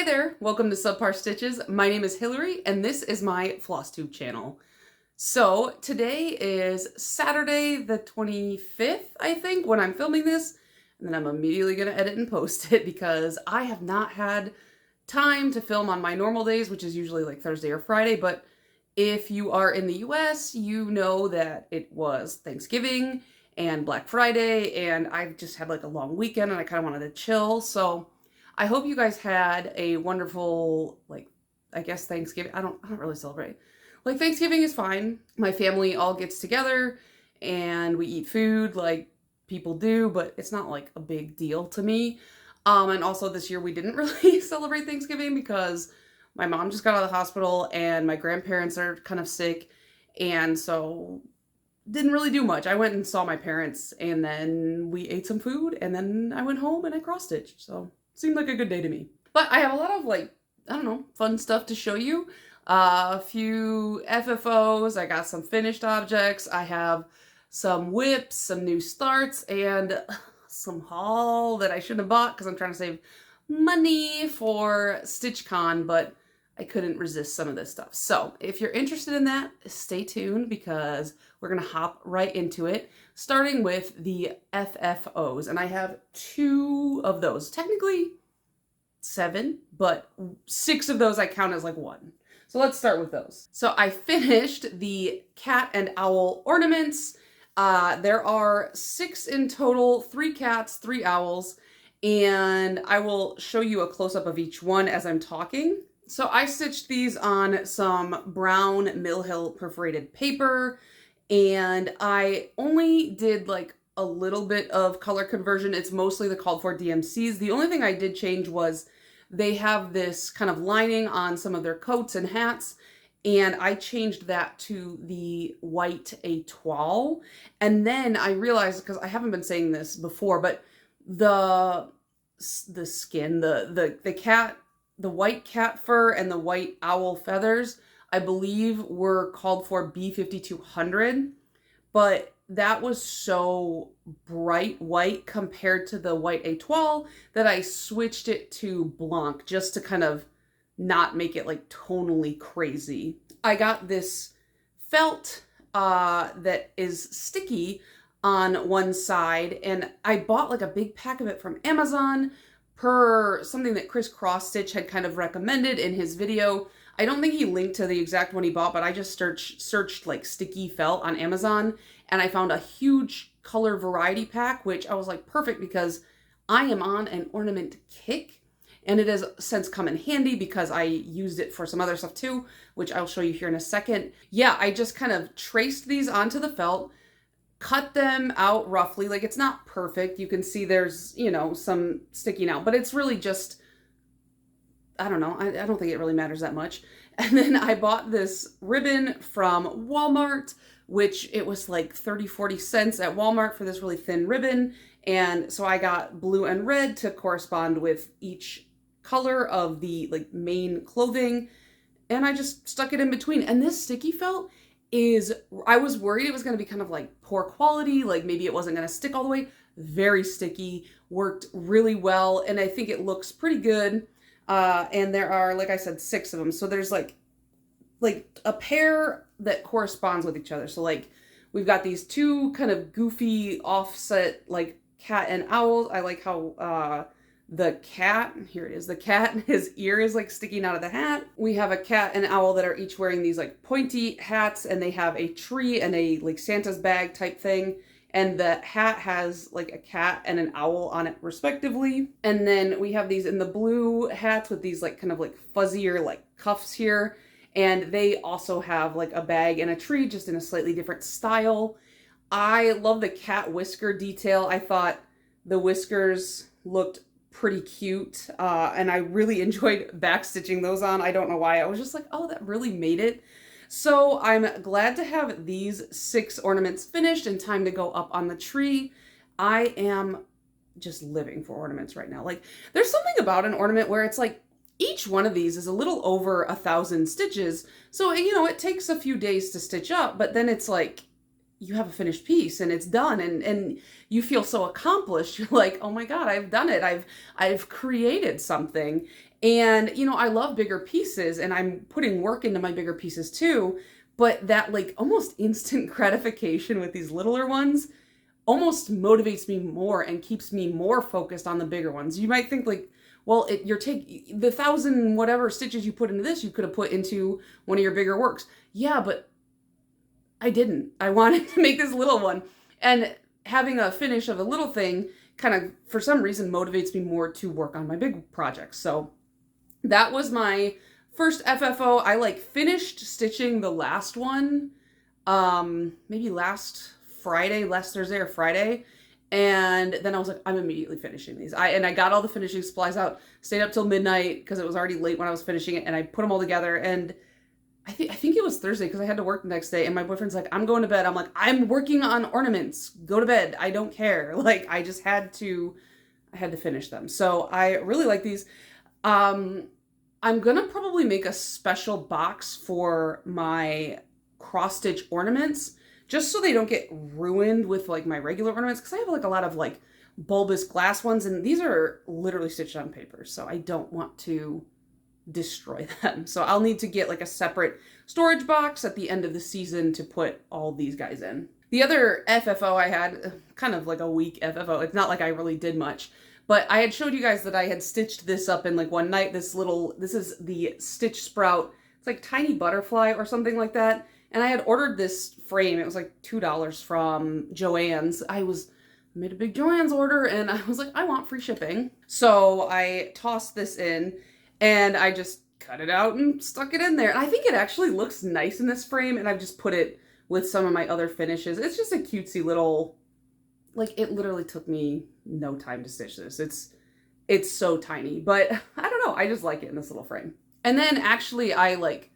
Hi there, welcome to Subpar Stitches. My name is Hillary and this is my Flosstube channel. So today is Saturday the 25th, I think, when I'm filming this, and then I'm immediately going to edit and post it because I have not had time to film on my normal days, which is usually like Thursday or Friday, but if you are in the US, you know that it was Thanksgiving and Black Friday, and I've just had like a long weekend and I kind of wanted to chill, so I hope you guys had a wonderful, I guess Thanksgiving. I don't really celebrate. Like, Thanksgiving is fine. My family all gets together and we eat food like people do, but it's not like a big deal to me. And also this year we didn't really celebrate Thanksgiving because my mom just got out of the hospital and my grandparents are kind of sick. And so didn't really do much. I went and saw my parents and then we ate some food and then I went home and I cross-stitched. So seemed like a good day to me. But I have a lot of I don't know, fun stuff to show you. A few FFOs, I got some finished objects, I have some whips, some new starts, and some haul that I shouldn't have bought because I'm trying to save money for StitchCon, but I couldn't resist some of this stuff. So if you're interested in that, stay tuned because we're gonna hop right into it, starting with the FFOs. And I have 2 of those. Technically 7, but 6 of those I count as like 1. So let's start with those. So I finished the cat and owl ornaments. There are 6 in total, 3 cats, 3 owls, and I will show you a close-up of each one as I'm talking. So I stitched these on some brown Mill Hill perforated paper, and I only did like a little bit of color conversion. It's mostly the called for DMCs. The only thing I did change was they have this kind of lining on some of their coats and hats, and I changed that to the white étoile. And then I realized, because I haven't been saying this before, but the skin, the cat, the white cat fur and the white owl feathers, I believe were called for B5200, but that was so bright white compared to the white étoile that I switched it to blanc just to kind of not make it like tonally crazy. I got this felt that is sticky on one side, and I bought like a big pack of it from Amazon per something that Chris Cross Stitch had kind of recommended in his video. I don't think he linked to the exact one he bought, but I just searched like sticky felt on Amazon and I found a huge color variety pack, which I was like, perfect, because I am on an ornament kick and it has since come in handy because I used it for some other stuff too, which I'll show you here in a second. Yeah, I just kind of traced these onto the felt, cut them out roughly. Like, it's not perfect. You can see there's, you know, some sticking out, but it's really just, I don't know. I don't think it really matters that much. And then I bought this ribbon from Walmart, which it was like 30-40 cents at Walmart for this really thin ribbon. And so I got blue and red to correspond with each color of the like main clothing. And I just stuck it in between. And this sticky felt is, I was worried it was going to be kind of like poor quality, like maybe it wasn't going to stick all the way. Very sticky, worked really well, and I think it looks pretty good. And there are, like I said, 6 of them. So there's like a pair that corresponds with each other. So like we've got these 2 kind of goofy offset like cat and owls. I like how the cat, here it is, the cat, his ear is like sticking out of the hat. We have a cat and owl that are each wearing these like pointy hats, and they have a tree and a like Santa's bag type thing. And the hat has like a cat and an owl on it respectively. And then we have these in the blue hats with these like kind of like fuzzier like cuffs here. And they also have like a bag and a tree, just in a slightly different style. I love the cat whisker detail. I thought the whiskers looked pretty cute. And I really enjoyed backstitching those on. I don't know why. I was just like, oh, that really made it. So I'm glad to have these 6 ornaments finished and time to go up on the tree. I am just living for ornaments right now. Like, there's something about an ornament where it's like each one of these is a little over 1,000 stitches. So, you know, it takes a few days to stitch up, but then it's like you have a finished piece and it's done, and you feel so accomplished. You're like, oh my God, I've done it. I've created something. And, you know, I love bigger pieces and I'm putting work into my bigger pieces too, but that like almost instant gratification with these littler ones almost motivates me more and keeps me more focused on the bigger ones. You might think like, well, you're taking the 1,000 whatever stitches you put into this, you could have put into one of your bigger works. Yeah, but I didn't. I wanted to make this little one. And having a finish of a little thing kind of, for some reason, motivates me more to work on my big projects. So that was my first FFO. I like finished stitching the last one, maybe last Friday, last Thursday or Friday. And then I was like, I'm immediately finishing these. I got all the finishing supplies out, stayed up till midnight because it was already late when I was finishing it, and I put them all together. And I think it was Thursday because I had to work the next day, and my boyfriend's like, I'm going to bed. I'm like, I'm working on ornaments. Go to bed. I don't care. Like, I had to finish them. So I really like these. I'm gonna probably make a special box for my cross stitch ornaments, just so they don't get ruined with like my regular ornaments, because I have like a lot of like bulbous glass ones, and these are literally stitched on paper, so I don't want to destroy them. So I'll need to get like a separate storage box at the end of the season to put all these guys in. The other FFO I had, kind of like a weak FFO, it's not like I really did much, but I had showed you guys that I had stitched this up in like one night. This is the Stitch Sprout. It's like tiny butterfly or something like that. And I had ordered this frame. It was like $2 from Joann's. I made a big Joann's order and I was like, I want free shipping. So I tossed this in and I just cut it out and stuck it in there. And I think it actually looks nice in this frame, and I've just put it with some of my other finishes. It's just a cutesy little, like, it literally took me no time to stitch this. It's so tiny, but I don't know. I just like it in this little frame. And then actually I like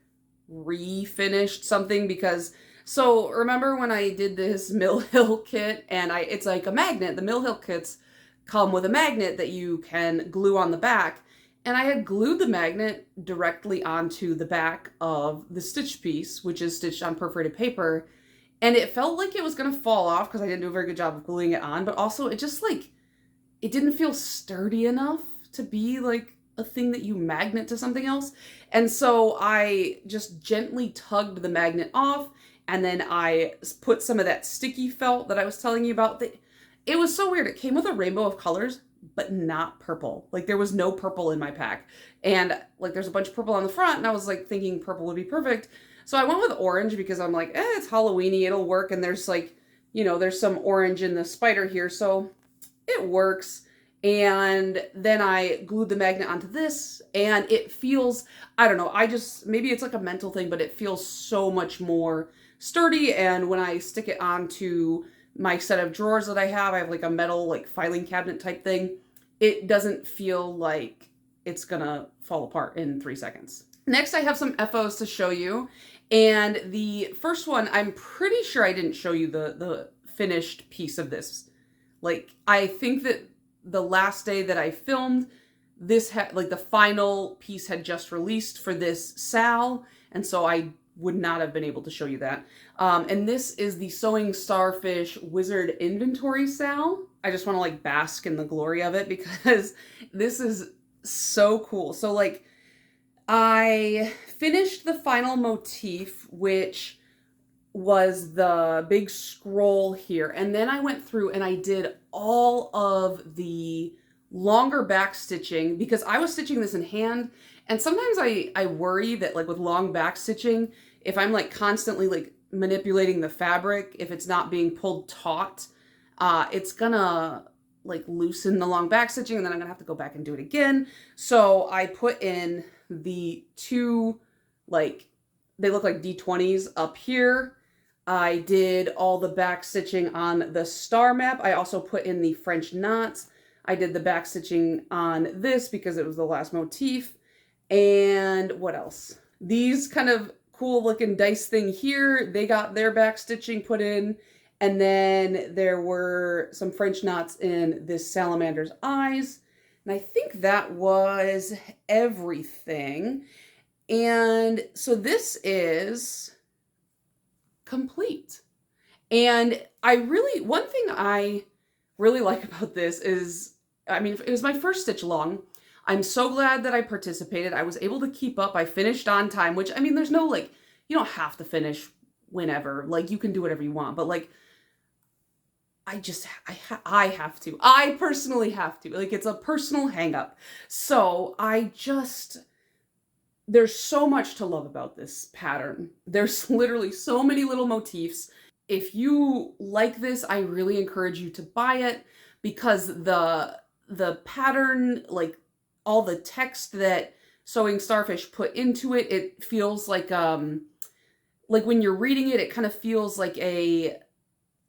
refinished something because, so remember when I did this Mill Hill kit, and it's like a magnet. The Mill Hill kits come with a magnet that you can glue on the back. And I had glued the magnet directly onto the back of the stitch piece, which is stitched on perforated paper. And it felt like it was going to fall off because I didn't do a very good job of gluing it on. But also it just like, it didn't feel sturdy enough to be like a thing that you magnet to something else. And so I just gently tugged the magnet off. And then I put some of that sticky felt that I was telling you about. It was so weird. It came with a rainbow of colors, but not purple. Like there was no purple in my pack. And like there's a bunch of purple on the front, and I was like thinking purple would be perfect. So I went with orange because I'm like, it's Halloweeny, it'll work. And there's like, you know, there's some orange in the spider here, so it works. And then I glued the magnet onto this, and it feels, I don't know, maybe it's like a mental thing, but it feels so much more sturdy. And when I stick it onto my set of drawers that I have like a metal like filing cabinet type thing, it doesn't feel like it's gonna fall apart in 3 seconds. Next, I have some FOs to show you. And the first one, I'm pretty sure I didn't show you the finished piece of this. Like, I think that the last day that I filmed, this like the final piece had just released for this Sal. And so I would not have been able to show you that. And this is the Sewing Starfish Wizard Inventory Sal. I just want to like bask in the glory of it because this is so cool. So like I finished the final motif, which was the big scroll here. And then I went through and I did all of the longer back stitching because I was stitching this in hand. And sometimes I worry that like with long back stitching, if I'm like constantly like manipulating the fabric, if it's not being pulled taut, it's gonna like loosen the long back stitching, and then I'm gonna have to go back and do it again. So I put in the two, like, they look like D20s up here. I did all the back stitching on the star map. I also put in the French knots. I did the back stitching on this because it was the last motif. And what else? These kind of cool looking dice thing here, they got their back stitching put in. And then there were some French knots in this salamander's eyes. And I think that was everything. And so this is complete. And one thing I really like about this is, I mean, it was my first stitch along. I'm so glad that I participated. I was able to keep up. I finished on time, which, I mean, there's no, like, you don't have to finish whenever. Like, you can do whatever you want. But, like, I have to. I personally have to. Like, it's a personal hang up. So there's so much to love about this pattern. There's literally so many little motifs. If you like this, I really encourage you to buy it because the pattern, like all the text that Sewing Starfish put into it, it feels like when you're reading it, it kind of feels like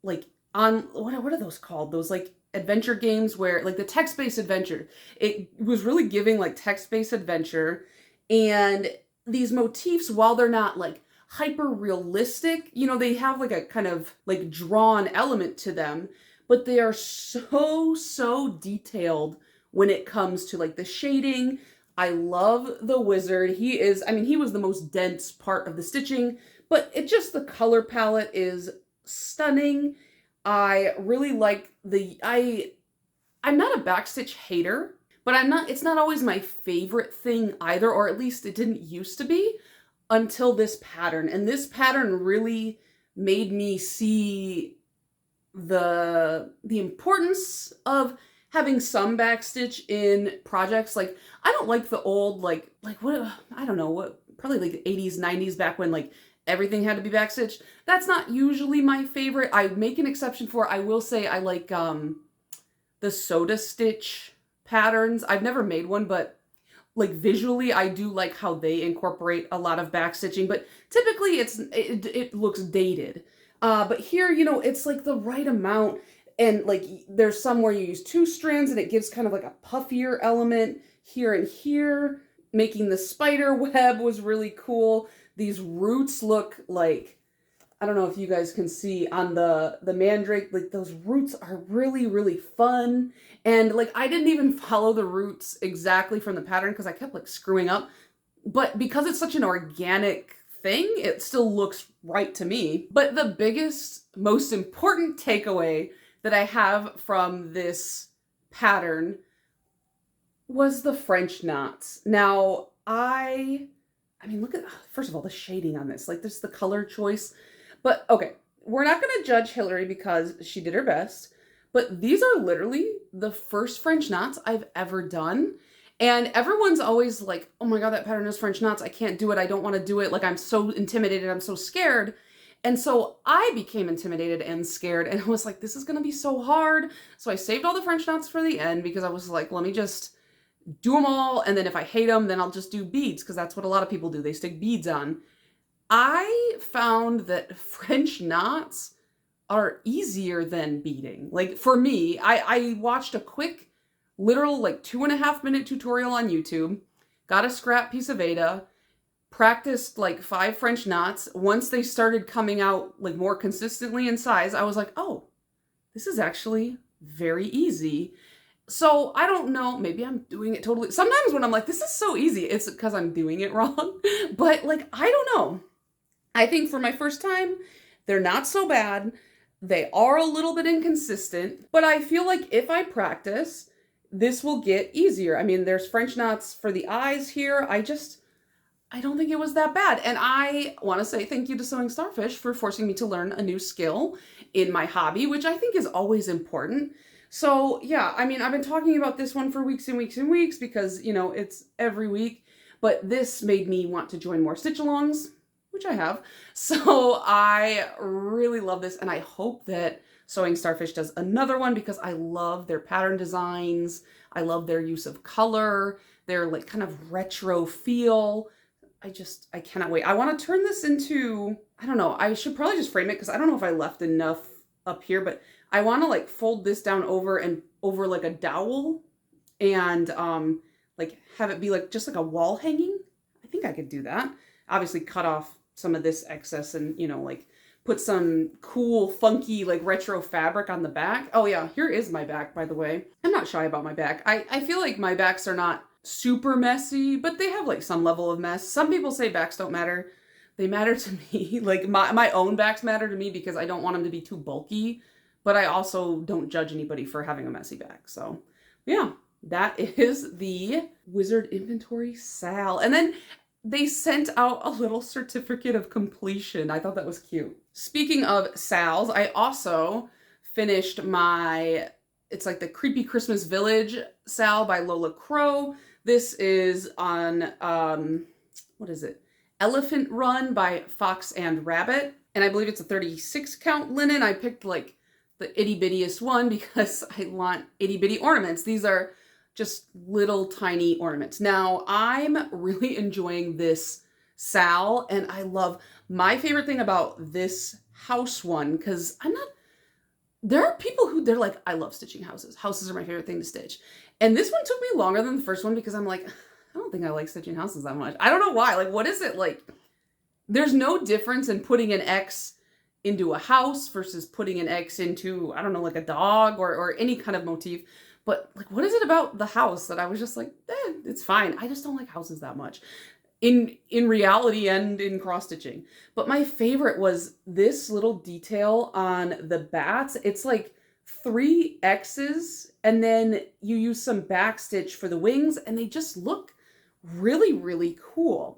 what are those called? Those like adventure games where like the text-based adventure. It was really giving like text-based adventure, and these motifs, while they're not like hyper realistic, you know, they have like a kind of like drawn element to them, but they are so detailed when it comes to like the shading. I love the wizard. He was the most dense part of the stitching, but the color palette is stunning. I really like I'm not a backstitch hater, but it's not always my favorite thing either, or at least it didn't used to be until this pattern. And this pattern really made me see the importance of having some backstitch in projects. Like, I don't like the old, like what, I don't know, what, probably like the 80s, 90s, back when like everything had to be backstitched. That's not usually my favorite. I make an exception for, I will say I like the soda stitch patterns. I've never made one, but like visually I do like how they incorporate a lot of backstitching, but typically it looks dated. But here, you know, it's like the right amount, and like there's some where you use 2 strands and it gives kind of like a puffier element here and here. Making the spider web was really cool. These roots look like, I don't know if you guys can see on the mandrake, like those roots are really fun. And like, I didn't even follow the roots exactly from the pattern because I kept like screwing up. But because it's such an organic thing, it still looks right to me. But the biggest, most important takeaway that I have from this pattern was the French knots. Now, I mean, look at, first of all, the shading on this, like this, the color choice. But okay, we're not going to judge Hillary because she did her best, but these are literally the first French knots I've ever done. And everyone's always like, oh my God, that pattern has French knots. I can't do it. I don't want to do it. Like, I'm so intimidated. I'm so scared. And so I became intimidated and scared, and I was like, this is going to be so hard. So I saved all the French knots for the end because I was like, let me just do them all. And then if I hate them, then I'll just do beads, because that's what a lot of people do. They stick beads on. I found that French knots are easier than beading. Like, for me, I watched a quick, literal, like 2.5-minute tutorial on YouTube, got a scrap piece of Ada, practiced like 5 French knots. Once they started coming out like more consistently in size, I was like, oh, this is actually very easy. So I don't know, maybe I'm doing it totally. Sometimes when I'm like, this is so easy, it's because I'm doing it wrong. But like, I don't know. I think for my first time, they're not so bad. They are a little bit inconsistent, but I feel like if I practice, this will get easier. I mean, there's French knots for the eyes here. I don't think it was that bad. And I want to say thank you to Sewing Starfish for forcing me to learn a new skill in my hobby, which I think is always important. So yeah, I mean, I've been talking about this one for weeks and weeks and weeks because, you know, it's every week, but this made me want to join more stitch-alongs, which I have. So I really love this, and I hope that Sewing Starfish does another one because I love their pattern designs. I love their use of color, their like kind of retro feel. I cannot wait. I want to turn this into, I don't know, I should probably just frame it because I don't know if I left enough up here, but I want to like fold this down over like a dowel and like have it be like just like a wall hanging. I think I could do that. Obviously cut off some of this excess and, you know, like put some cool, funky, like retro fabric on the back. Oh yeah, here is my back, by the way. I'm not shy about my back. I feel like my backs are not super messy, but they have like some level of mess. Some people say backs don't matter. They matter to me. Like my own backs matter to me because I don't want them to be too bulky, but I also don't judge anybody for having a messy back. So yeah, that is the Wizard Inventory Sal. And then they sent out a little certificate of completion. I thought that was cute. Speaking of Sals, I also finished my, it's like the Creepy Christmas Village Sal by Lola Crow. This is on, what is it? Elephant Run by Fox and Rabbit. And I believe it's a 36 count linen. I picked like the itty bittiest one because I want itty bitty ornaments. These are just little tiny ornaments. Now, I'm really enjoying this Sal, and I love, my favorite thing about this house one, because there are people who, they're like, I love stitching houses. Houses are my favorite thing to stitch. And this one took me longer than the first one because I'm like, I don't think I like stitching houses that much. I don't know why. Like, what is it like? There's no difference in putting an X into a house versus putting an X into, I don't know, like a dog or any kind of motif. But like, what is it about the house that I was just like, it's fine. I just don't like houses that much in reality and in cross stitching. But my favorite was this little detail on the bats. It's like 3 X's and then you use some back stitch for the wings and they just look really, really cool.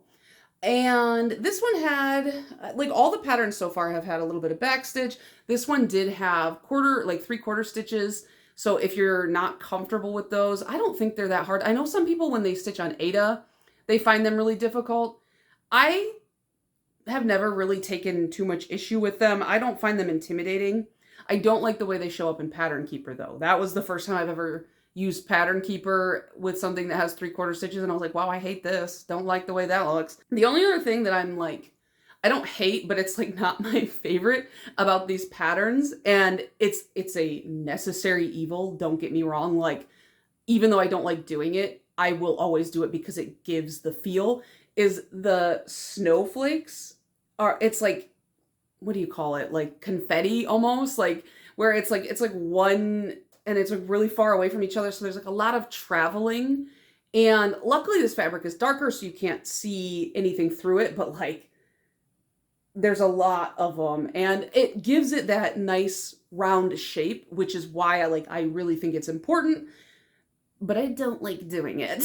And this one had, like all the patterns so far have had a little bit of back stitch. This one did have 3/4 stitches. So if you're not comfortable with those, I don't think they're that hard. I know some people when they stitch on Aida, they find them really difficult. I have never really taken too much issue with them. I don't find them intimidating. I don't like the way they show up in Pattern Keeper though. That was the first time I've ever used Pattern Keeper with something that has 3/4 stitches and I was like, wow, I hate this. Don't like the way that looks. The only other thing that I'm like, I don't hate, but it's like not my favorite about these patterns, and it's a necessary evil, don't get me wrong. Like, even though I don't like doing it, I will always do it because it gives the feel, is the snowflakes it's like, what do you call it? Like confetti almost, like where it's like one and it's like really far away from each other. So there's like a lot of traveling, and luckily this fabric is darker so you can't see anything through it, but like there's a lot of them and it gives it that nice round shape, which is why I really think it's important, but I don't like doing it.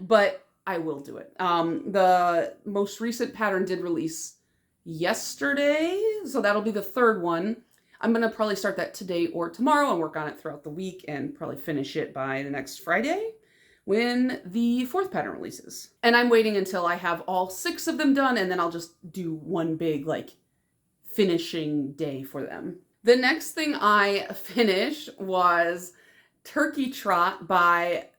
But I will do it. The most recent pattern did release yesterday, so that'll be the 3rd one. I'm gonna probably start that today or tomorrow and work on it throughout the week and probably finish it by the next Friday when the 4th pattern releases. And I'm waiting until I have all 6 of them done, and then I'll just do one big like finishing day for them. The next thing I finished was Turkey Trot by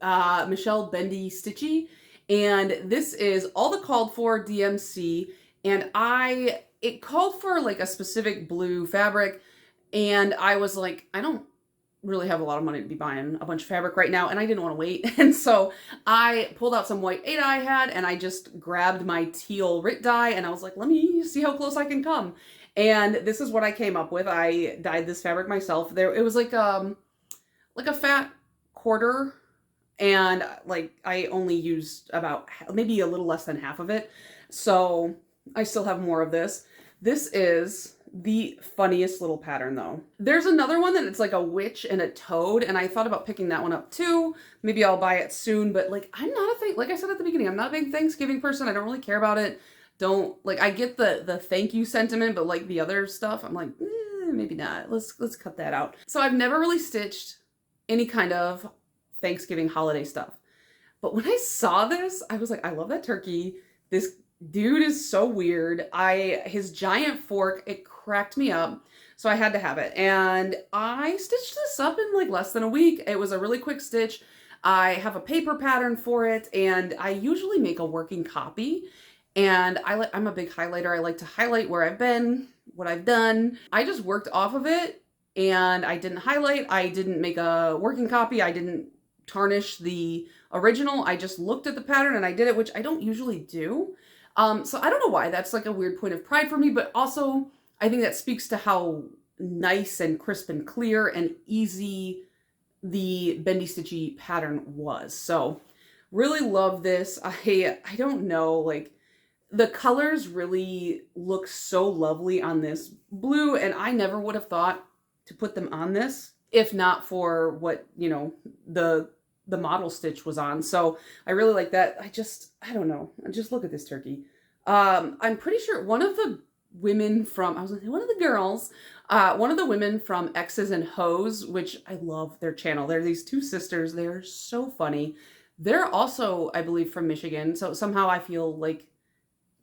Michelle Bendy Stitchy, and this is all the called for DMC, and it called for like a specific blue fabric, and I was like, I don't really have a lot of money to be buying a bunch of fabric right now, and I didn't want to wait. And so I pulled out some white Aida I had, and I just grabbed my teal Rit dye, and I was like, let me see how close I can come. And this is what I came up with. I dyed this fabric myself. It was like a fat quarter, and like I only used about maybe a little less than half of it. So I still have more of this. This is the funniest little pattern though. There's another one that it's like a witch and a toad, and I thought about picking that one up too. Maybe I'll buy it soon, but like I'm not a like I said at the beginning, I'm not a big Thanksgiving person. I don't really care about it. I get the thank you sentiment, but like the other stuff, I'm like, maybe not. Let's cut that out. So I've never really stitched any kind of Thanksgiving holiday stuff. But when I saw this, I was like, I love that turkey. This dude is so weird. His giant fork, it cracked me up. So I had to have it. And I stitched this up in like less than a week. It was a really quick stitch. I have a paper pattern for it, and I usually make a working copy. And I'm a big highlighter. I like to highlight where I've been, what I've done. I just worked off of it, and I didn't highlight. I didn't make a working copy. I didn't tarnish the original. I just looked at the pattern and I did it, which I don't usually do. So I don't know why. That's like a weird point of pride for me, but also I think that speaks to how nice and crisp and clear and easy the Bendy Stitchy pattern was. So really love this. I don't know, like the colors really look so lovely on this blue, and I never would have thought to put them on this. if not for what, you know, the model stitch was on. So I really like that. I don't know. Just look at this turkey. I'm pretty sure one of the women from, I was gonna say one of the girls, one of the women from X's and Hoes, which I love their channel. They're these two sisters. They're so funny. They're also, I believe, from Michigan. So somehow I feel like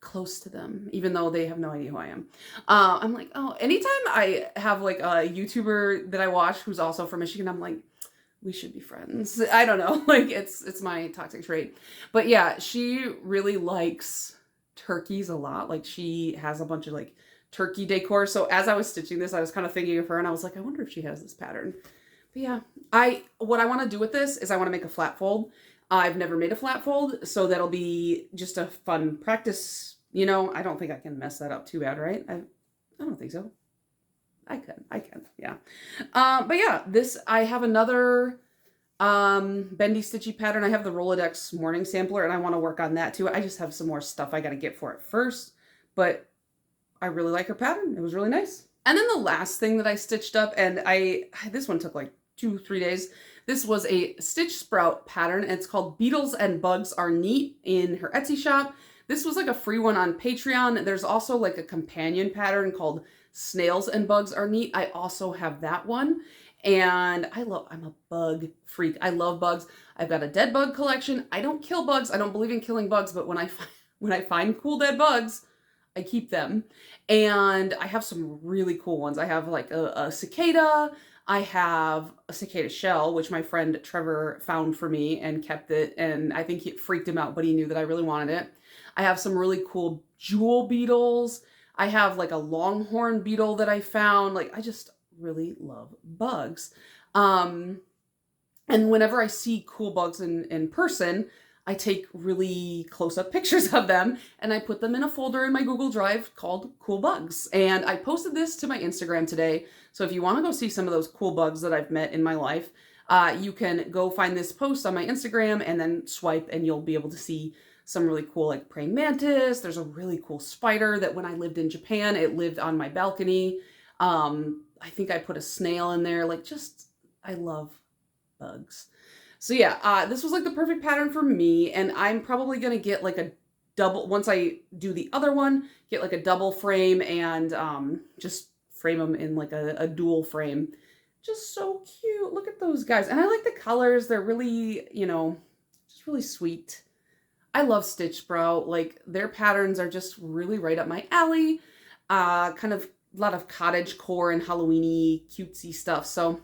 close to them, even though they have no idea who I am. I'm like, oh, anytime I have like a YouTuber that I watch who's also from Michigan, I'm like, we should be friends. I don't know. Like it's my toxic trait. But yeah, she really likes turkeys a lot. Like she has a bunch of like turkey decor. So as I was stitching this, I was kind of thinking of her and I was like, I wonder if she has this pattern. But yeah, what I want to do with this is I want to make a flat fold. I've never made a flat fold, so that'll be just a fun practice. You know, I don't think I can mess that up too bad, right? I don't think so. I can, yeah. But yeah, I have another bendy stitchy pattern. I have the Rolodex morning sampler and I want to work on that too. I just have some more stuff I got to get for it first, but I really like her pattern. It was really nice. And then the last thing that I stitched up, and this one took like 2-3 days. This was a Stitch Sprout pattern, and it's called Beetles and Bugs Are Neat in her Etsy shop. This was like a free one on Patreon. There's also like a companion pattern called Snails and Bugs Are Neat. I also have that one. And I'm a bug freak. I love bugs. I've got a dead bug collection. I don't kill bugs. I don't believe in killing bugs, but when I find cool dead bugs, I keep them. And I have some really cool ones. I have like a cicada. I have a cicada shell, which my friend Trevor found for me and kept it. And I think it freaked him out, but he knew that I really wanted it. I have some really cool jewel beetles. I have like a longhorn beetle that I found. Like I just really love bugs. And whenever I see cool bugs in person, I take really close-up pictures of them and I put them in a folder in my Google Drive called Cool Bugs. And I posted this to my Instagram today. So if you want to go see some of those cool bugs that I've met in my life, you can go find this post on my Instagram and then swipe and you'll be able to see some really cool like praying mantis. There's a really cool spider that when I lived in Japan, it lived on my balcony. I think I put a snail in there. Like I love bugs. So yeah, this was like the perfect pattern for me. And I'm probably going to get like a double, once I do the other one, get like a double frame and just frame them in like a dual frame. Just so cute. Look at those guys. And I like the colors. They're really, you know, just really sweet. I love Stitch Sprout. Like their patterns are just really right up my alley. Kind of a lot of cottagecore and Halloween-y cutesy stuff. So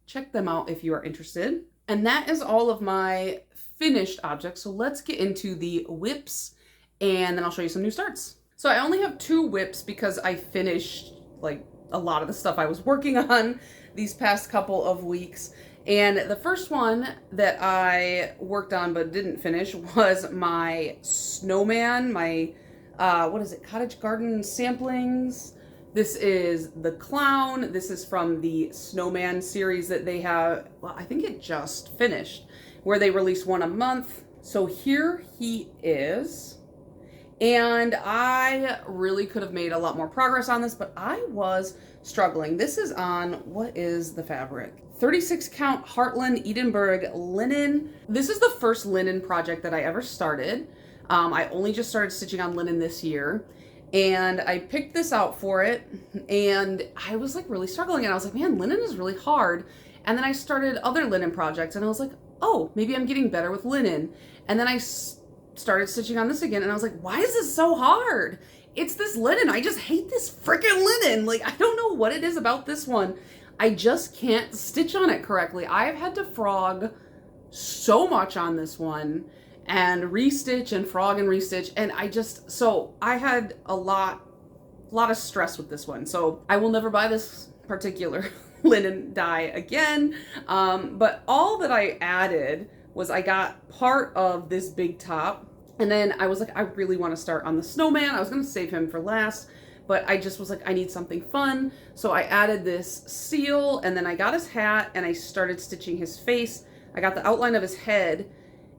check them out if you are interested. And that is all of my finished objects. So let's get into the whips and then I'll show you some new starts. So I only have 2 whips because I finished like a lot of the stuff I was working on these past couple of weeks. And the first one that I worked on but didn't finish was my snowman, my, what is it, Cottage Garden Samplings. This is the clown. This is from the Snowman series that they have. Well, I think it just finished, where they release one a month. So here he is. And I really could have made a lot more progress on this, but I was struggling. This is on, what is the fabric? 36 count Heartland Edinburgh linen. This is the first linen project that I ever started. I only just started stitching on linen this year. And I picked this out for it and I was like really struggling and I was like, man, linen is really hard. And then I started other linen projects and I was like, oh, maybe I'm getting better with linen. And then I started stitching on this again and I was like, why is this so hard? It's this linen. I just hate this freaking linen. Like, I don't know what it is about this one. I just can't stitch on it correctly. I've had to frog so much on this one and restitch and frog and restitch. And so I had a lot of stress with this one. So I will never buy this particular linen dye again. But all that I added was I got part of this big top. And then I was like, I really want to start on the snowman. I was going to save him for last, but I just was like, I need something fun. So I added this seal and then I got his hat and I started stitching his face. I got the outline of his head.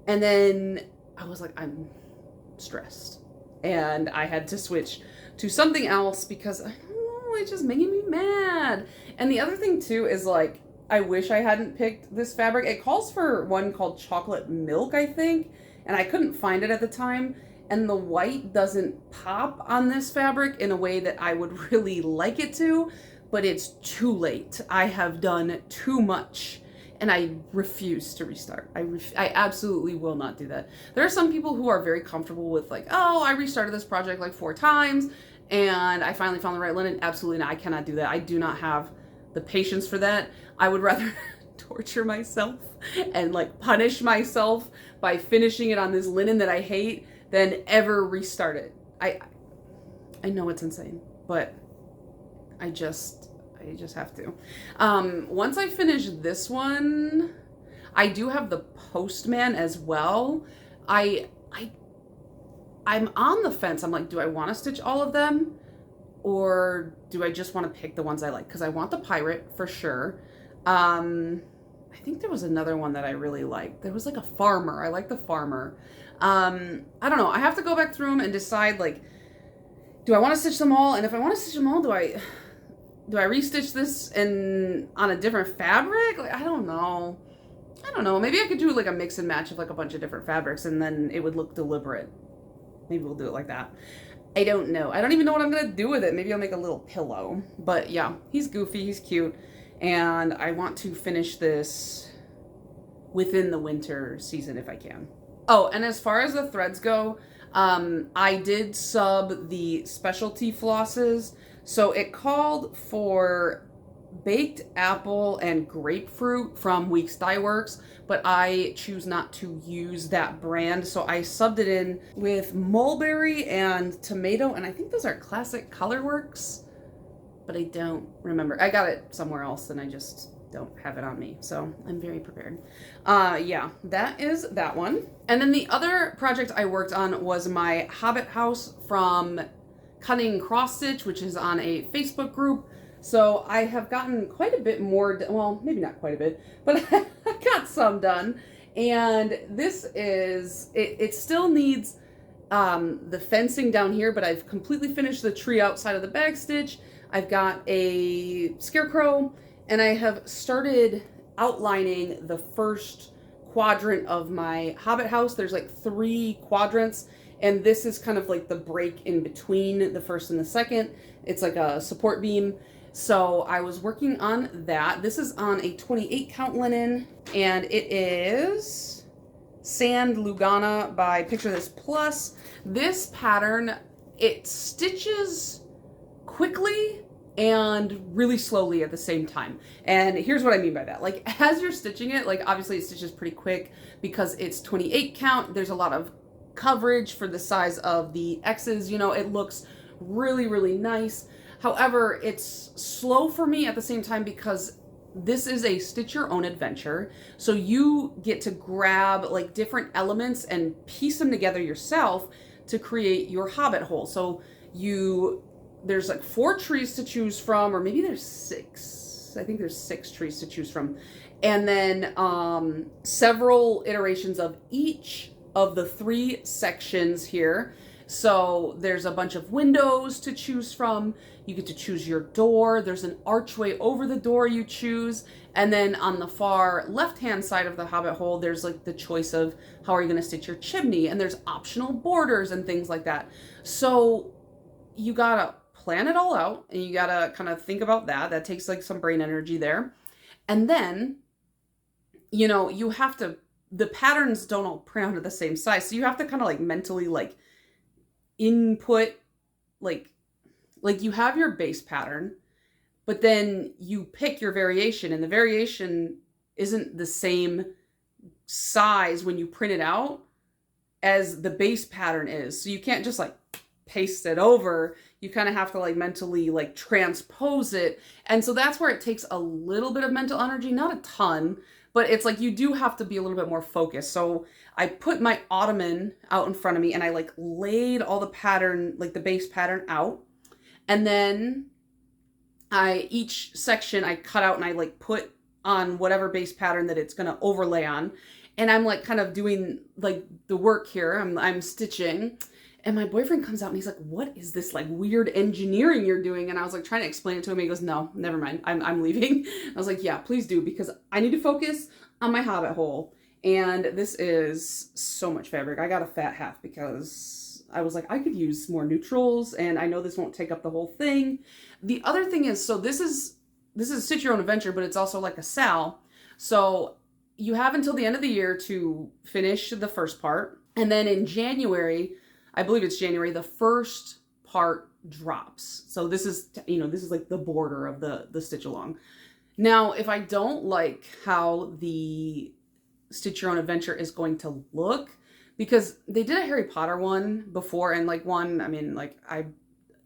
And then I was like, I'm stressed. And I had to switch to something else because I don't know, it's just making me mad. And the other thing too is like, I wish I hadn't picked this fabric. It calls for one called Chocolate Milk, I think, and I couldn't find it at the time. And the white doesn't pop on this fabric in a way that I would really like it to, but it's too late. I have done too much and I refuse to restart. I absolutely will not do that. There are some people who are very comfortable with like, oh, I restarted this project like 4 times and I finally found the right linen. Absolutely not. I cannot do that. I do not have the patience for that. I would rather torture myself and like punish myself by finishing it on this linen that I hate than ever restart it. I know it's insane, but I just have to. Once I finish this one, I do have the Postman as well. I'm on the fence. I'm like, do I want to stitch all of them? Or do I just want to pick the ones I like? Because I want the Pirate for sure. I think there was another one that I really liked. There was like a Farmer. I like the Farmer. I don't know. I have to go back through them and decide like, do I want to stitch them all? And if I want to stitch them all, do I restitch this on a different fabric? Like, I don't know. Maybe I could do like a mix and match of like a bunch of different fabrics and then it would look deliberate. Maybe we'll do it like that. I don't know. I don't even know what I'm going to do with it. Maybe I'll make a little pillow. But yeah, he's goofy. He's cute. And I want to finish this within the winter season if I can. Oh, and as far as the threads go, I did sub the specialty flosses. So it called for baked apple and grapefruit from Weeks Dye Works, but I choose not to use that brand. So I subbed it in with mulberry and tomato, and I think those are Classic Colorworks, but I don't remember. I got it somewhere else and I just don't have it on me. So I'm very prepared. Yeah, that is that one. And then the other project I worked on was my Hobbit house from Cunning Cross Stitch, which is on a Facebook group. So I have gotten quite a bit more, well, maybe not quite a bit, but I got some done. And this is, it still needs the fencing down here, but I've completely finished the tree outside of the bag stitch. I've got a scarecrow, and I have started outlining the first quadrant of my Hobbit house. There's like 3 quadrants, and this is kind of like the break in between the first and the second. It's like a support beam. So I was working on that. This is on a 28 count linen, and it is Sand Lugana by Picture This Plus. This pattern, it stitches quickly and really slowly at the same time. And here's what I mean by that. Like, as you're stitching it, like obviously it stitches pretty quick because it's 28 count. There's a lot of coverage for the size of the X's, you know, it looks really, really nice. However, it's slow for me at the same time because this is a stitch your own adventure. So you get to grab like different elements and piece them together yourself to create your Hobbit hole. So there's like 4 trees to choose from, or maybe there's 6. I think there's 6 trees to choose from. And then several iterations of each of the 3 sections here. So there's a bunch of windows to choose from. You get to choose your door. There's an archway over the door you choose. And then on the far left-hand side of the Hobbit hole, there's like the choice of how are you going to stitch your chimney. And there's optional borders and things like that. So you gotta plan it all out and you gotta kind of think about that. That takes like some brain energy there. And then, you know, you have to, the patterns don't all print out at the same size. So you have to kind of like mentally like input, like you have your base pattern, but then you pick your variation, and the variation isn't the same size when you print it out as the base pattern is. So you can't just like paste it over. You kind of have to like mentally like transpose it. And so that's where it takes a little bit of mental energy, not a ton, but it's like you do have to be a little bit more focused. So I put my ottoman out in front of me and I like laid all the pattern, like the base pattern out. And then each section I cut out and I like put on whatever base pattern that it's going to overlay on. And I'm like kind of doing like the work here. I'm stitching. And my boyfriend comes out and he's like, what is this like weird engineering you're doing? And I was like trying to explain it to him. He goes, no, never mind. I'm leaving. I was like, yeah, please do, because I need to focus on my hobbit hole. And this is so much fabric. I got a fat half because I was like, I could use more neutrals, and I know this won't take up the whole thing. The other thing is, so this is a Stitch Your Own Adventure, but it's also like a SAL. So you have until the end of the year to finish the first part. And then in January, I believe it's January, the first part drops. So this is, this is like the border of the stitch along. Now, if I don't like how the Stitch Your Own Adventure is going to look, because they did a Harry Potter one before, and like one, I mean, like I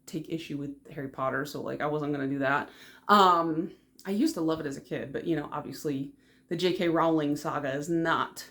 take issue with Harry Potter, so like I wasn't gonna do that. I used to love it as a kid, but obviously the J.K. Rowling saga is not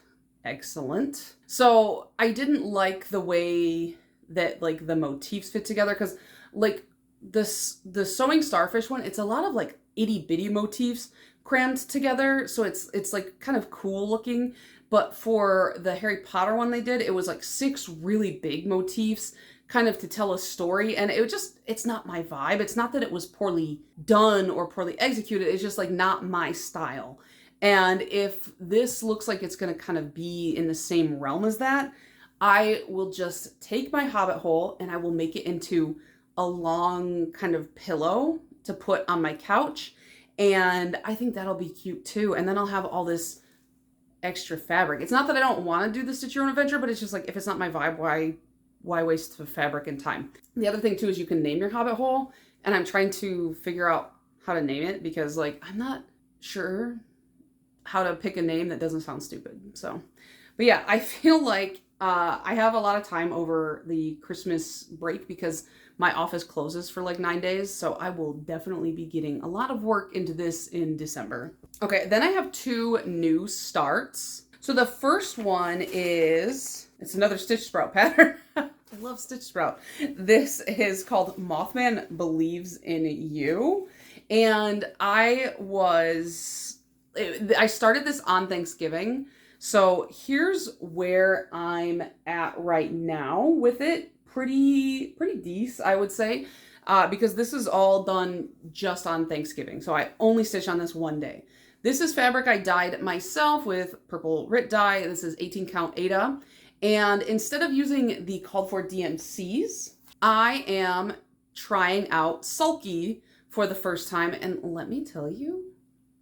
excellent. So I didn't like the way that like the motifs fit together, because like the Sewing Starfish one, it's a lot of like itty bitty motifs crammed together, so it's like kind of cool looking. But for the Harry Potter one they did, it was like 6 really big motifs kind of to tell a story, and it's not my vibe. It's not that it was poorly done or poorly executed, it's just like not my style. And if this looks like it's going to kind of be in the same realm as that, I will just take my hobbit hole and I will make it into a long kind of pillow to put on my couch. And I think that'll be cute too. And then I'll have all this extra fabric. It's not that I don't want to do the Stitch Your Own Adventure, but it's just like, if it's not my vibe, why waste the fabric and time? The other thing too is you can name your hobbit hole, and I'm trying to figure out how to name it, because like I'm not sure how to pick a name that doesn't sound stupid. So, but yeah, I feel like I have a lot of time over the Christmas break because my office closes for like 9 days. So I will definitely be getting a lot of work into this in December. Okay, then I have 2 new starts. So the first one is, it's another Stitch Sprout pattern. I love Stitch Sprout. This is called Mothman Believes in You. And I started this on Thanksgiving. So here's where I'm at right now with it. Pretty decent, I would say, because this is all done just on Thanksgiving. So I only stitch on this one day. This is fabric I dyed myself with purple Rit dye. This is 18 count Ada. And instead of using the called for DMCs, I am trying out Sulky for the first time. And let me tell you,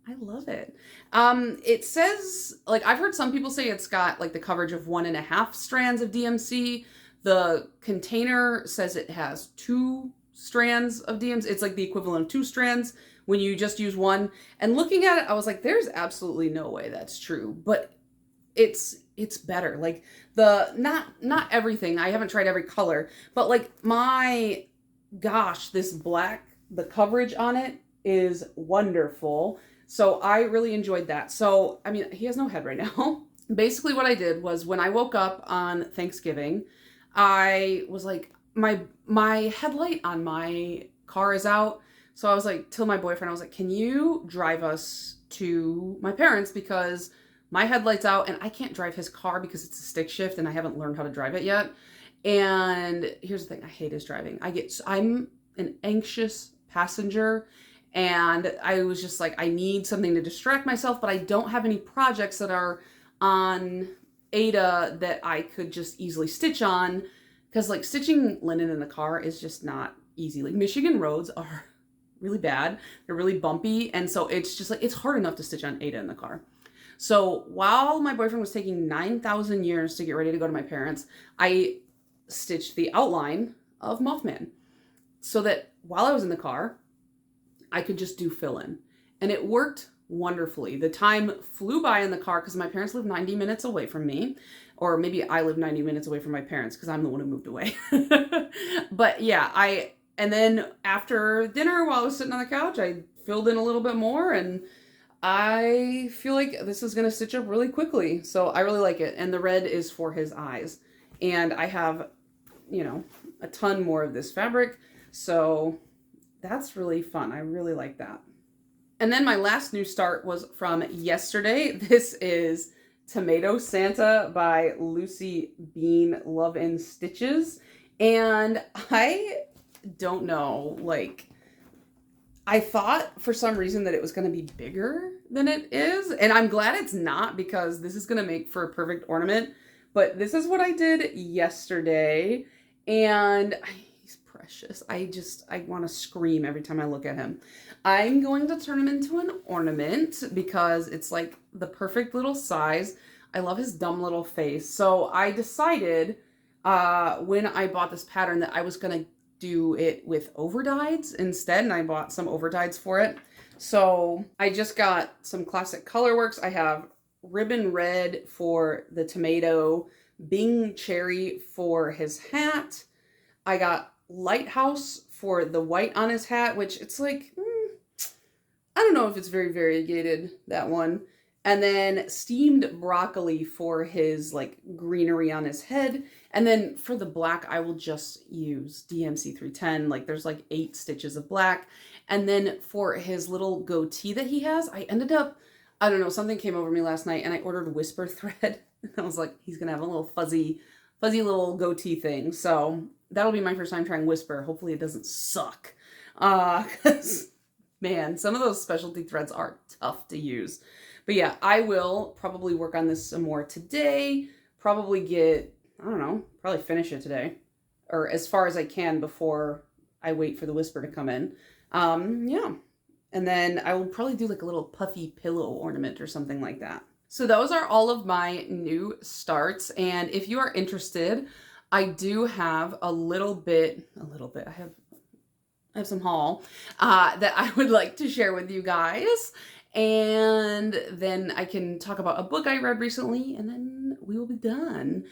I love it. It says, like, I've heard some people say it's got like the coverage of 1.5 strands of DMC. The container says it has 2 strands of DMC. It's like the equivalent of 2 strands when you just use one. And looking at it, I was like, there's absolutely no way that's true. But it's better. Like not everything. I haven't tried every color, but like my gosh, this black, the coverage on it is wonderful. So I really enjoyed that. So, I mean, he has no head right now. Basically what I did was when I woke up on Thanksgiving, I was like, my headlight on my car is out. So I was like, till my boyfriend, I was like, can you drive us to my parents? Because my headlight's out and I can't drive his car because it's a stick shift and I haven't learned how to drive it yet. And here's the thing, I hate his driving. I'm an anxious passenger, and I was just like, I need something to distract myself, but I don't have any projects that are on Ada that I could just easily stitch on, because like stitching linen in the car is just not easy. Like Michigan roads are really bad. They're really bumpy. And so it's just like, it's hard enough to stitch on Ada in the car. So while my boyfriend was taking 9,000 years to get ready to go to my parents, I stitched the outline of Mothman so that while I was in the car, I could just do fill-in. And it worked wonderfully. The time flew by in the car because my parents live 90 minutes away from me. Or maybe I live 90 minutes away from my parents because I'm the one who moved away. But yeah, and then after dinner while I was sitting on the couch, I filled in a little bit more, and I feel like this is going to stitch up really quickly. So I really like it. And the red is for his eyes. And I have, a ton more of this fabric. So that's really fun. I really like that. And then my last new start was from yesterday. This is Tomato Santa by Lucy Bean Love and Stitches. And I don't know, like, I thought for some reason that it was going to be bigger than it is. And I'm glad it's not, because this is going to make for a perfect ornament. But this is what I did yesterday. And he's precious. I want to scream every time I look at him. I'm going to turn him into an ornament because it's like the perfect little size. I love his dumb little face. So I decided when I bought this pattern that I was going to do it with overdyes instead, and I bought some overdyes for it. So I just got some classic colorworks. I have ribbon red for the tomato, Bing cherry for his hat. I got lighthouse for the white on his hat, which it's like, I don't know if it's very variegated, that one. And then steamed broccoli for his like greenery on his head. And then for the black, I will just use DMC 310. Like there's like 8 stitches of black. And then for his little goatee that he has, I ended up, I don't know, something came over me last night and I ordered whisper thread. And I was like, he's gonna have a little fuzzy little goatee thing. So that'll be my first time trying whisper. Hopefully it doesn't suck. 'Cause man, some of those specialty threads are tough to use. But yeah, I will probably work on this some more today. Probably get, I don't know, probably finish it today. Or as far as I can before I wait for the whisper to come in. Yeah. And then I will probably do like a little puffy pillow ornament or something like that. So those are all of my new starts. And if you are interested, I do have a little bit, I have some haul that I would like to share with you guys. And then I can talk about a book I read recently, and then we will be done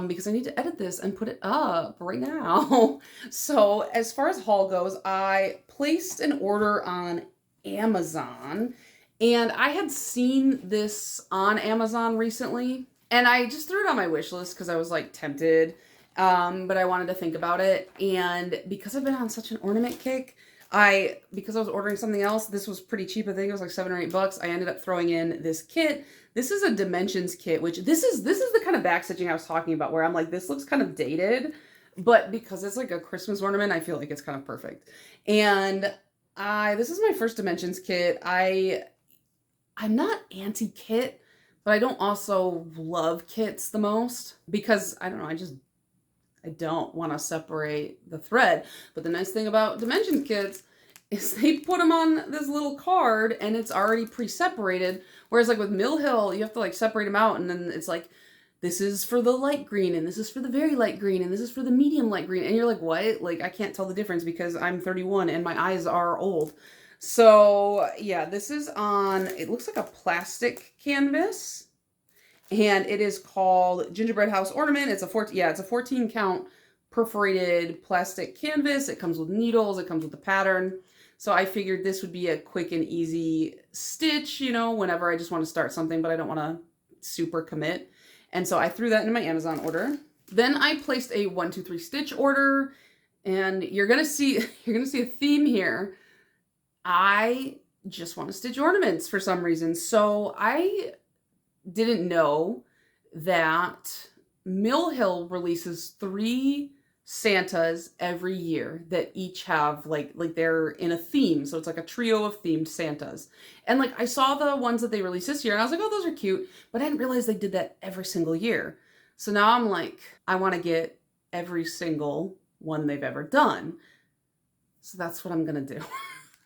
because I need to edit this and put it up right now. So as far as haul goes, I placed an order on Amazon, and I had seen this on Amazon recently, and I just threw it on my wish list because I was like tempted, but I wanted to think about it. And because I've been on such an ornament kick, because I was ordering something else, this was pretty cheap. I think it was like $7 or $8. I ended up throwing in this kit. This is a Dimensions kit, which this is the kind of back stitching I was talking about, where I'm like, this looks kind of dated, but because it's like a Christmas ornament, I feel like it's kind of perfect. And this is my first Dimensions kit. I'm not anti-kit, but I don't also love kits the most because I don't know, I don't want to separate the thread. But the nice thing about Dimensions kits is they put them on this little card and it's already pre-separated. Whereas like with Mill Hill, you have to like separate them out, and then it's like, this is for the light green, and this is for the very light green, and this is for the medium light green. And you're like, what? Like, I can't tell the difference because I'm 31 and my eyes are old. So yeah, this is on, it looks like a plastic canvas. And it is called Gingerbread House Ornament. It's a 14 count perforated plastic canvas. It comes with needles. It comes with the pattern. So I figured this would be a quick and easy stitch, you know, whenever I just want to start something, but I don't want to super commit. And so I threw that into my Amazon order. Then I placed a 1, 2, 3 stitch order, and you're going to see a theme here. I just want to stitch ornaments for some reason. So I didn't know that Mill Hill releases 3 Santas every year that each have like they're in a theme. So it's like a trio of themed Santas. And like I saw the ones that they released this year and I was like, oh, those are cute. But I didn't realize they did that every single year. So now I'm like, I want to get every single one they've ever done. So that's what I'm going to do.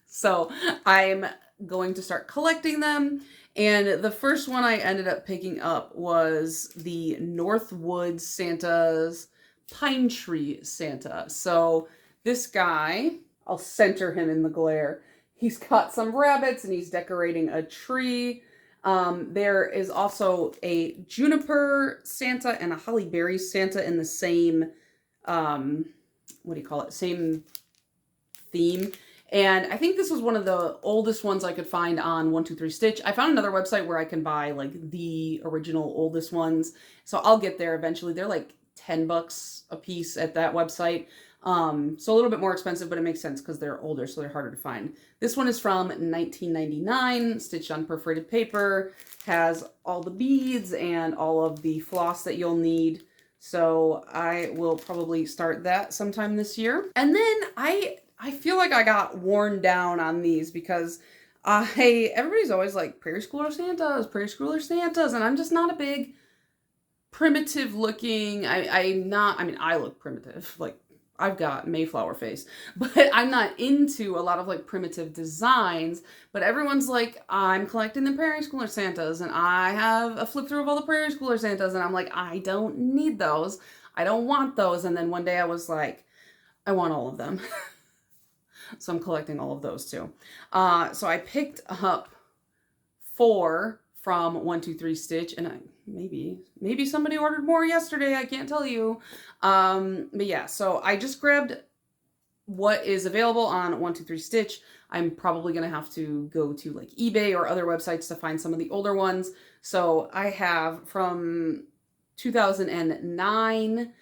So I'm going to start collecting them. And the first one I ended up picking up was the Northwood Santa's Pine Tree Santa. So this guy, I'll center him in the glare. He's got some rabbits and he's decorating a tree. There is also a juniper Santa and a holly berry Santa in the same, same theme. And I think this was one of the oldest ones I could find on 1, 2, 3 Stitch. I found another website where I can buy like the original oldest ones. So I'll get there eventually. They're like $10 a piece at that website. So a little bit more expensive, but it makes sense because they're older, so they're harder to find. This one is from 1999, stitched on perforated paper, has all the beads and all of the floss that you'll need So I will probably start that sometime this year. And then I feel like I got worn down on these because everybody's always like Prairie Schooler Santas, and I'm just not a big primitive looking. I look primitive, like I've got Mayflower face, but I'm not into a lot of like primitive designs. But everyone's like, I'm collecting the Prairie Schooler Santas, and I have a flip through of all the Prairie Schooler Santas, and I'm like, I don't need those. I don't want those. And then one day I was like, I want all of them. So I'm collecting all of those too. So I picked up 4 from 123 Stitch, and maybe somebody ordered more yesterday. I can't tell you. But yeah, so I just grabbed what is available on 123 Stitch. I'm probably gonna have to go to like eBay or other websites to find some of the older ones. So I have from 2009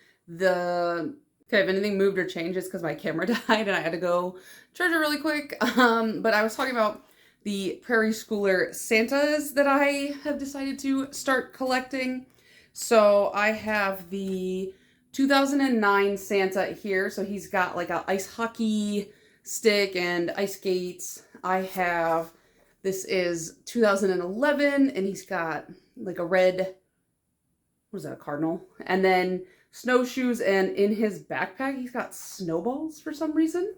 okay, if anything moved or changed, it's because my camera died and I had to go charge it really quick. But I was talking about the Prairie Schooler Santas that I have decided to start collecting. So I have the 2009 Santa here. So he's got like an ice hockey stick and ice skates. I have, this is 2011, and he's got like a red, what is that, a cardinal? And then snowshoes, and in his backpack he's got snowballs for some reason.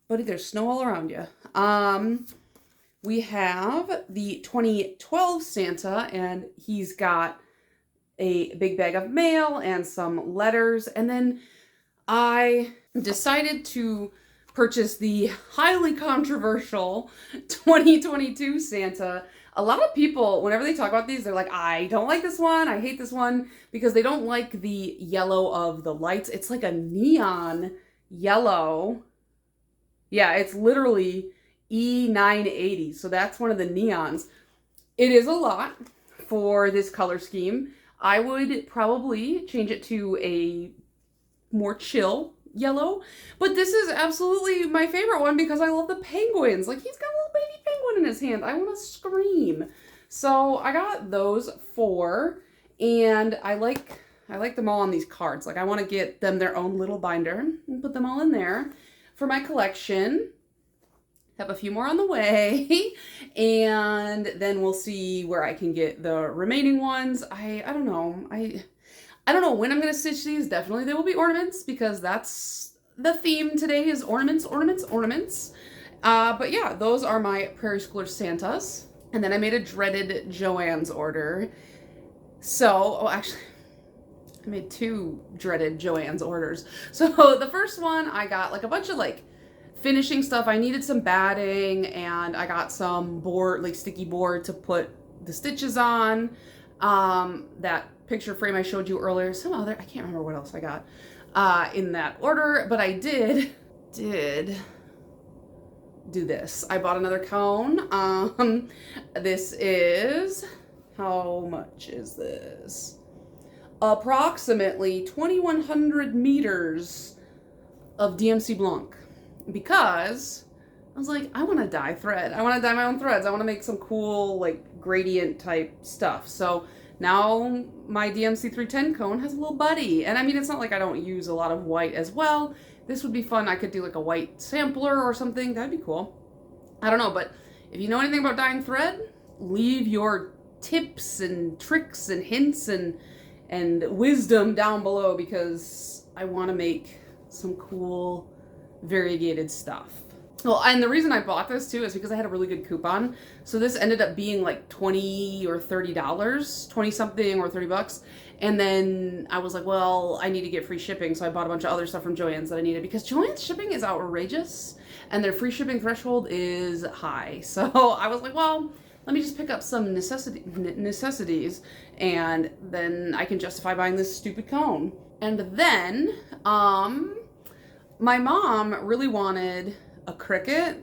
Buddy, there's snow all around you. We have the 2012 Santa, and he's got a big bag of mail and some letters. And then I decided to purchase the highly controversial 2022 Santa. A lot of people, whenever they talk about these, they're like, I don't like this one, I hate this one, because they don't like the yellow of the lights. It's like a neon yellow. Yeah, it's literally E980. So that's one of the neons. It is a lot for this color scheme. I would probably change it to a more chill yellow, but this is absolutely my favorite one because I love the penguins. Like, he's got a little baby penguin in his hand. I want to scream. So I got those 4, and I like them all on these cards. Like, I want to get them their own little binder and put them all in there for my collection. Have a few more on the way, and then we'll see where I can get the remaining ones. I don't know. I don't know when I'm going to stitch these. Definitely they will be ornaments, because that's the theme today, is ornaments, ornaments, ornaments. But yeah, those are my Prairie Schooler Santas. And then I made a dreaded Joann's order. So, oh, actually, I made 2 dreaded Joann's orders. So the first one, I got like a bunch of like finishing stuff. I needed some batting, and I got some board, like sticky board to put the stitches on. That picture frame I showed you earlier, some other, I can't remember what else I got in that order, but I did do this. I bought another cone. This is, how much is this? Approximately 2,100 meters of DMC Blanc, because I was like, I want to dye thread. I want to dye my own threads. I want to make some cool like gradient type stuff. So now my DMC 310 cone has a little buddy. And I mean, it's not like I don't use a lot of white as well. This would be fun. I could do like a white sampler or something. That'd be cool. I don't know, but if you know anything about dyeing thread, leave your tips and tricks and hints and wisdom down below, because I want to make some cool variegated stuff. Well, and the reason I bought this too is because I had a really good coupon. So this ended up being like $20 or $30, 20 something or 30 bucks. And then I was like, well, I need to get free shipping. So I bought a bunch of other stuff from Joann's that I needed, because Joann's shipping is outrageous and their free shipping threshold is high. So I was like, well, let me just pick up some necessities, and then I can justify buying this stupid cone. And then, my mom really wanted a Cricut,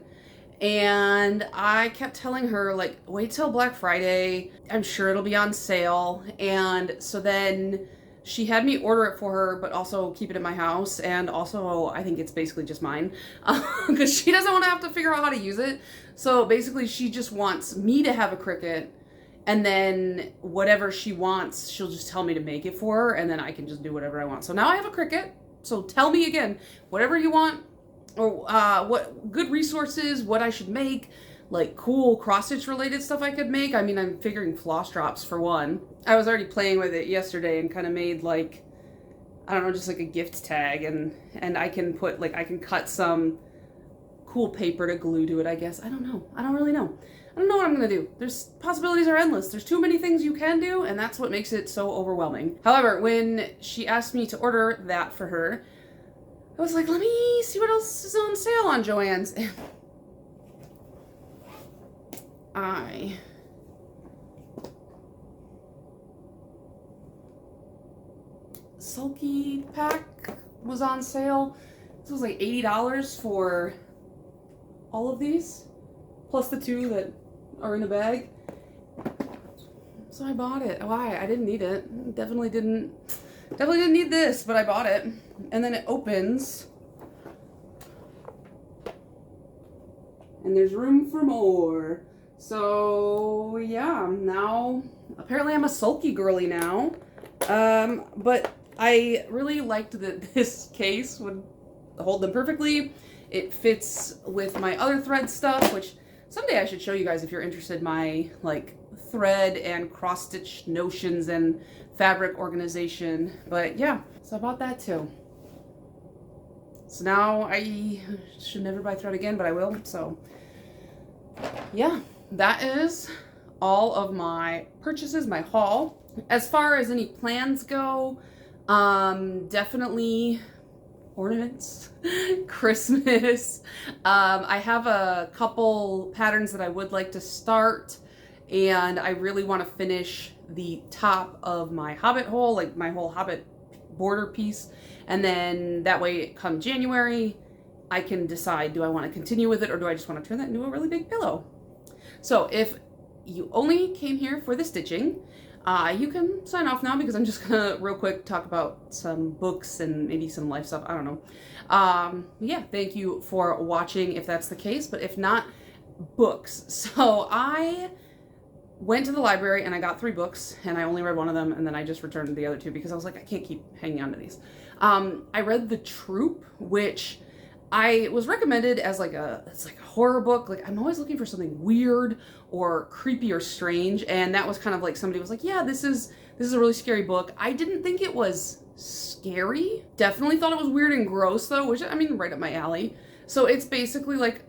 and I kept telling her, like, wait till Black Friday, I'm sure it'll be on sale. And so then she had me order it for her, but also keep it in my house, and also I think it's basically just mine, because she doesn't want to have to figure out how to use it. So basically she just wants me to have a Cricut And then whatever she wants, she'll just tell me to make it for her, and then I can just do whatever I want. So now I have a Cricut. So tell me again, whatever you want, or what good resources, what I should make, like cool cross-stitch related stuff I could make. I mean, I'm figuring floss drops for one. I was already playing with it yesterday and kind of made like, I don't know, just like a gift tag, and I can put like, I can cut some cool paper to glue to it, I guess. I don't know. I don't really know. I don't know what I'm gonna do. There's possibilities are endless. There's too many things you can do, and that's what makes it so overwhelming. However, when she asked me to order that for her, I was like, let me see what else is on sale on Joann's. Sulky pack was on sale. This was like $80 for all of these, plus the 2 that are in a bag. So I bought it. Why? I didn't need it. Definitely didn't need this, but I bought it. And then it opens, and there's room for more. So yeah, now apparently I'm a sulky girly now. But I really liked that this case would hold them perfectly. It fits with my other thread stuff, which someday I should show you guys if you're interested, my like thread and cross stitch notions and fabric organization. But yeah, so I bought that too. So now I should never buy thread again, but I will. So yeah, that is all of my purchases, my haul. As far as any plans go, definitely ornaments, Christmas. I have a couple patterns that I would like to start, and I really want to finish the top of my hobbit hole, like my whole hobbit border piece, and then that way come January I can decide, do I want to continue with it, or do I just want to turn that into a really big pillow? So if you only came here for the stitching, you can sign off now, because I'm just gonna real quick talk about some books and maybe some life stuff. I don't know. Yeah, thank you for watching if that's the case, but if not, books. So I went to the library and I got 3 books, and I only read one of them, and then I just returned the other 2 because I was like, I can't keep hanging on to these. I read The Troop, which I was recommended as like it's like a horror book. Like, I'm always looking for something weird or creepy or strange, and that was kind of like, somebody was like, yeah, this is a really scary book. I didn't think it was scary. Definitely thought it was weird and gross though, which, I mean, right up my alley. So it's basically like,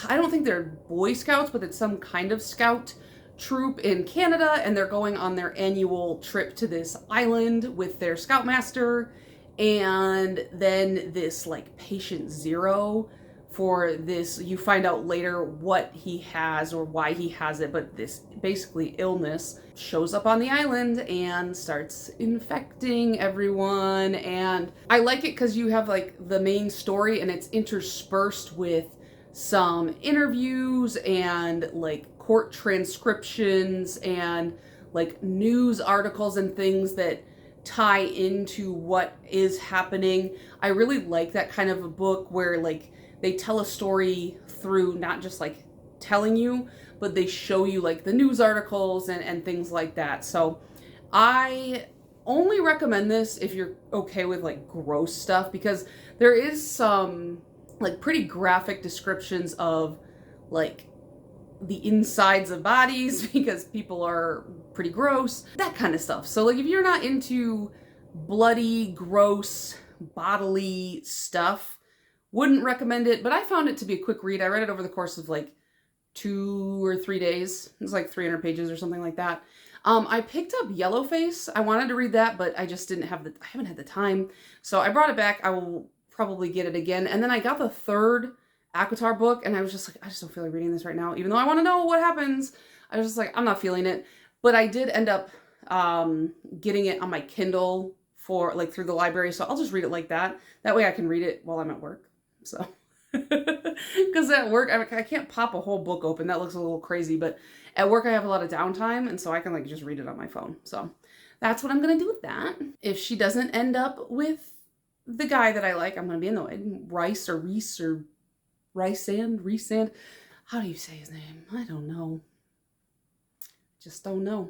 I don't think they're Boy Scouts, but it's some kind of scout troop in Canada, and they're going on their annual trip to this island with their scoutmaster. And then this like patient zero for this, you find out later what he has or why he has it, but this basically illness shows up on the island and starts infecting everyone. And I like it because you have like the main story, and it's interspersed with some interviews and like court transcriptions and like news articles and things that tie into what is happening. I really like that kind of a book where like they tell a story through not just like telling you, but they show you like the news articles and things like that. So I only recommend this if you're okay with like gross stuff, because there is some like pretty graphic descriptions of like the insides of bodies, because people are pretty gross, that kind of stuff. So like, if you're not into bloody, gross, bodily stuff, wouldn't recommend it, but I found it to be a quick read. I read it over the course of like 2 or 3 days. It was like 300 pages or something like that. I picked up Yellowface. I wanted to read that, but I just didn't have I haven't had the time. So I brought it back. I will probably get it again. And then I got the 3rd Akatar book, and I was just like, I just don't feel like reading this right now, even though I want to know what happens. I was just like, I'm not feeling it. But I did end up getting it on my Kindle for like through the library, so I'll just read it like that. That way I can read it while I'm at work. So, because at work I can't pop a whole book open. That looks a little crazy. But at work I have a lot of downtime, and so I can like just read it on my phone. So that's what I'm gonna do with that. If she doesn't end up with the guy that I like, I'm gonna be annoyed. Rice or Reese or Rysand. How do you say his name? I don't know. just don't know.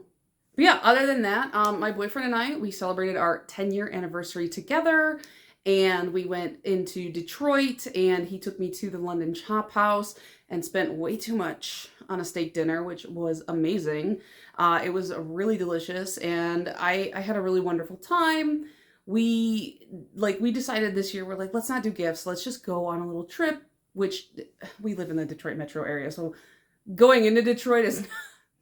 But yeah, other than that, my boyfriend and I, we celebrated our 10-year anniversary together, and we went into Detroit, and he took me to the London Chop House and spent way too much on a steak dinner, which was amazing. It was really delicious, and I had a really wonderful time. We decided this year, we're like, let's not do gifts, let's just go on a little trip, which we live in the Detroit metro area, so going into Detroit is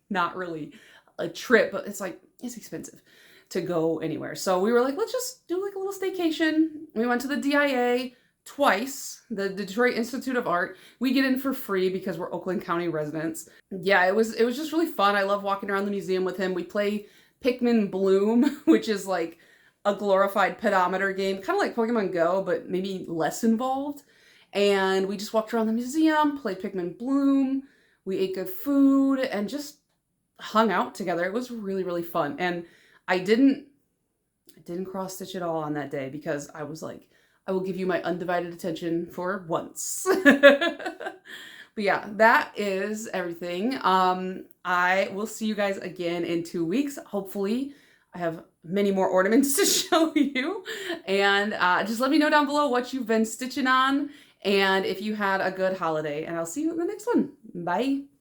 not really a trip, but it's expensive to go anywhere. So we were like, let's just do like a little staycation. We went to the DIA twice, the Detroit Institute of Art. We get in for free because we're Oakland County residents. Yeah, it was just really fun. I love walking around the museum with him. We play Pikmin Bloom, which is like a glorified pedometer game, kind of like Pokemon Go, but maybe less involved. And we just walked around the museum, played Pikmin Bloom. We ate good food and just hung out together. It was really, really fun. And I didn't cross stitch at all on that day because I was like, I will give you my undivided attention for once. But yeah, that is everything. I will see you guys again in 2 weeks. Hopefully I have many more ornaments to show you. And just let me know down below what you've been stitching on and if you had a good holiday. And I'll see you in the next one. Bye.